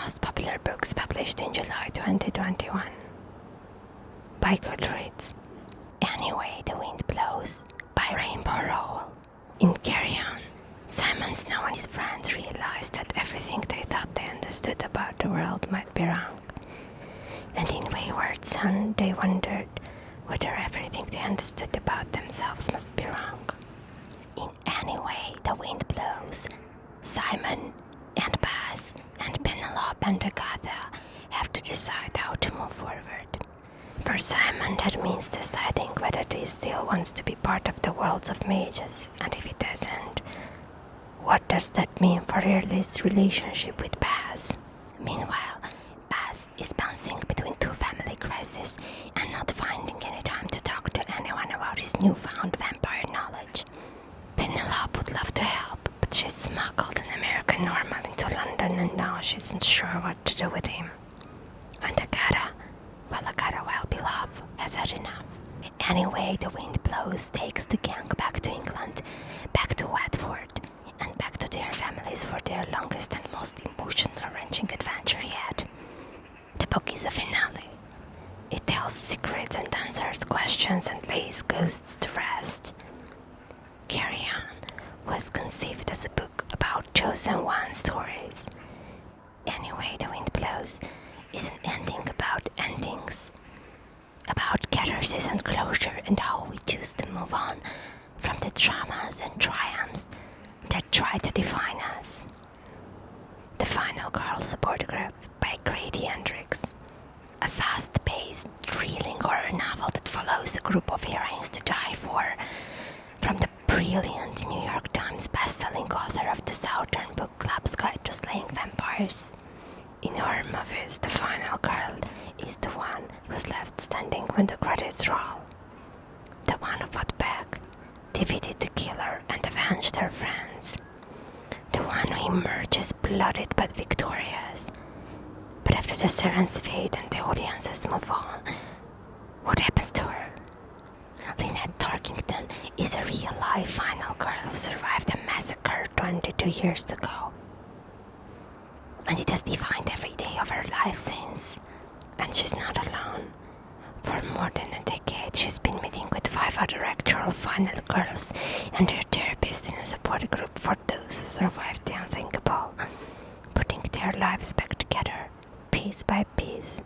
most popular books published in July 2021 by Goodreads. Anyway, the Wind Blows by Rainbow Rowell. In Carry On, Simon Snow and his friends realized that everything they thought they understood about the world might be wrong. And in Wayward Son, they wondered whether everything they understood about themselves must be wrong. In Anyway, the Wind Blows, Simon and Baz and Penelope and Agatha have to decide how to move forward. For Simon, that means deciding whether he still wants to be part of the worlds of mages, and if he doesn't, what does that mean for Ridley's relationship with Baz? Meanwhile, Baz is bouncing between two family crises and not finding any time to talk to anyone about his newfound vampire knowledge. Penelope would love to help, but she's smuggled an American normal into London and now she isn't sure what to do with him. And Agatha, well beloved, has had enough. Anyway, the Wind Blows takes the gang back to England, back to Watford, and back to their families for their longest and most emotional-wrenching adventure yet. The book is a finale. It tells secrets and answers questions and lays ghosts to rest. Carry On was conceived as a book about chosen one stories. Anyway, The Wind Blows is an ending about endings, about catharsis and closure and how we choose to move on from the traumas and triumphs that try to define us. The Final Girl Support Group by Grady Hendrix. A fast-paced, thrilling horror novel that follows a group of heroines to die for, from the brilliant New York Times best-selling author of the Southern Book Club's Guide to Slaying Vampires. In horror movies, the final girl is the one who's left standing when the credits roll. The one who fought back, defeated the killer, and avenged her friends. The one who emerges bloodied but victorious. But after the sirens fade and the audiences move on, what happens to her? Lynette Tarkington is a real-life final girl who survived a massacre 22 years ago. And it has defined every day of her life since. And she's not alone. For more than a decade, she's been meeting with 5 other actual final girls and their therapists in a support group for those who survived the unthinkable, putting their lives back together, piece by piece.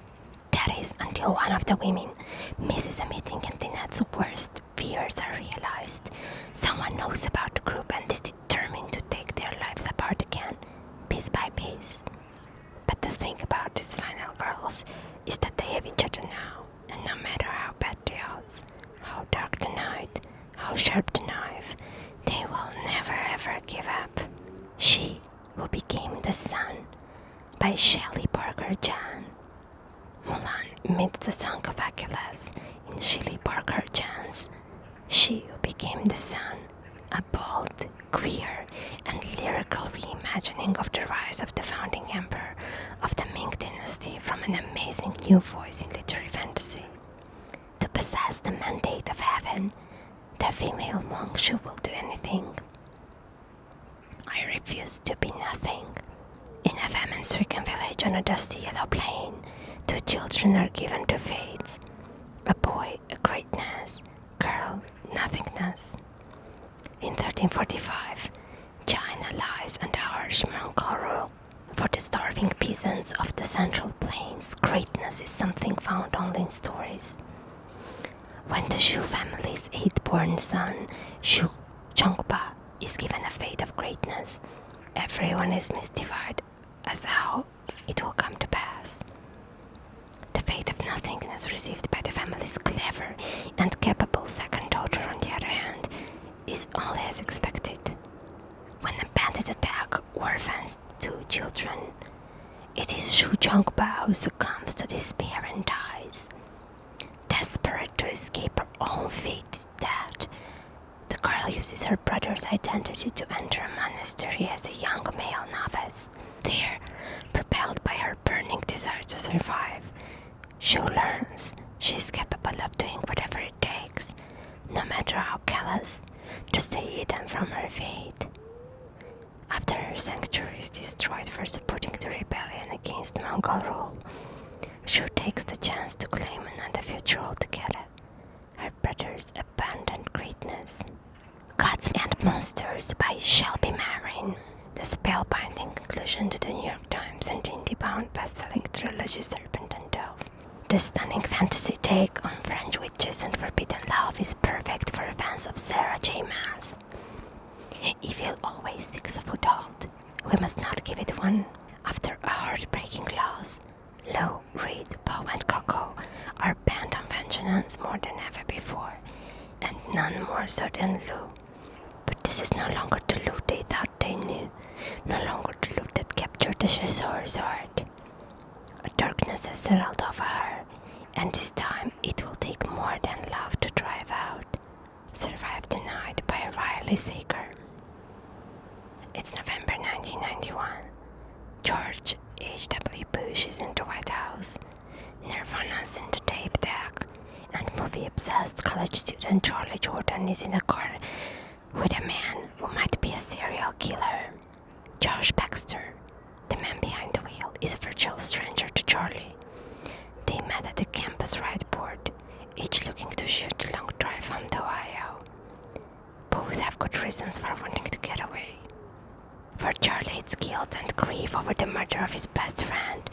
That is, until one of the women misses a meeting and Lynette's worst fears are realized. Someone knows about the group and is determined to take their lives apart again, piece by piece. But the thing about these final girls is that they have each other now, and no matter how bad the odds, how dark the night, how sharp the knife, they will never ever give up. She Who Became the Sun by Shelley Parker Chan. Mulan meets the Song of Achilles in Shelley Parker Chan's She Who Became the Sun, a bold, queer, and lyrical reimagining of the rise of the founding emperor of the Ming Dynasty from an amazing new voice in literary fantasy. To possess the mandate of heaven, the female monk Shu will do anything. I refuse to be nothing. In a famine-stricken village on a dusty yellow plain, 2 children are given to fates. A boy, a greatness, girl, nothingness. In 1345, China lies under harsh Mongol rule. For the starving peasants of the Central Plains, greatness is something found only in stories. When the Shu family's 8th-born son, Shu Chongpa, is given a fate of greatness, everyone is mystified as how it will come to pass. The fate of nothingness received by the family's clever and capable second daughter, on the other hand, is only as expected. When a bandit attack orphans 2 children, it is Shu Chongpa who succumbs to despair and dies. Desperate to escape her own fated death, the girl uses her brother's identity to enter a monastery as a young male novice. There, propelled by her burning desire to survive, Shu learns she's capable of doing whatever it takes, no matter how callous, to stay hidden from her fate. After her sanctuary is destroyed for supporting the rebellion against against Mongol rule. Shu takes the chance to claim another future altogether. Her brother's abandoned greatness. Gods and Monsters by Shelby Marin. The spellbinding conclusion to the New York Times and indie-bound best-selling trilogy Serpent and Dove. The stunning fantasy take on French witches and forbidden love is perfect for fans of Sarah J. Maas. Evil always seeks a foothold. We must not give it one. After a heartbreaking loss, Lou, Reed, Poe, and Coco are bent on vengeance more than ever before, and none more so than Lou. But this is no longer the Lou they thought they knew, no longer the Lou that captured the Chasseurs' heart. A darkness has settled over her, and this time it will take more than love to drive out. Survive the Night by Riley Sager. It's November 1991. George H.W. Bush is in the White House. Nirvana's in the tape deck, and movie-obsessed college student Charlie Jordan is in a car with a man who might be a serial killer. Josh Baxter, the man behind the wheel, is a virtual stranger to Charlie. They met at the campus ride board, each looking to shoot a long drive home to Ohio. Both have good reasons for wanting to get away. For Charlie, it's guilt and grief over the murder of his best friend,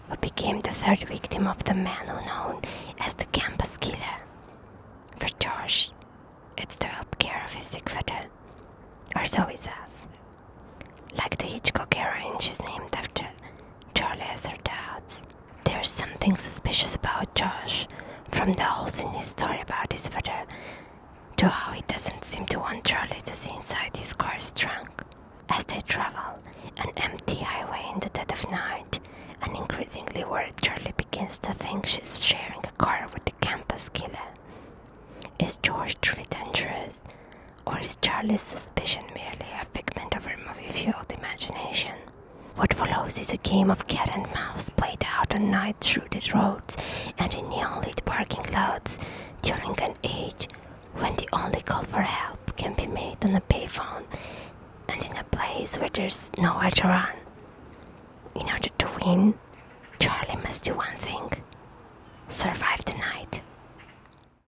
who became the third victim of the man who known as the campus killer. For Josh, it's to help care of his sick father, or so he says. Like the Hitchcock heroine she's named after, Charlie has her doubts. There's something suspicious about Josh, from the holes in his story about his father, to how he doesn't seem to want Charlie to see inside his car's trunk. As they travel an empty highway in the dead of night, an increasingly worried Charlie begins to think she's sharing a car with the campus killer. Is George truly dangerous, or is Charlie's suspicion merely a figment of her movie-fueled imagination? What follows is a game of cat and mouse played out at night through the roads and in neon-lit parking lots during an age when the only call for help can be made on a payphone and in a place where there's nowhere to run. In order to win, Charlie must do one thing: survive the night.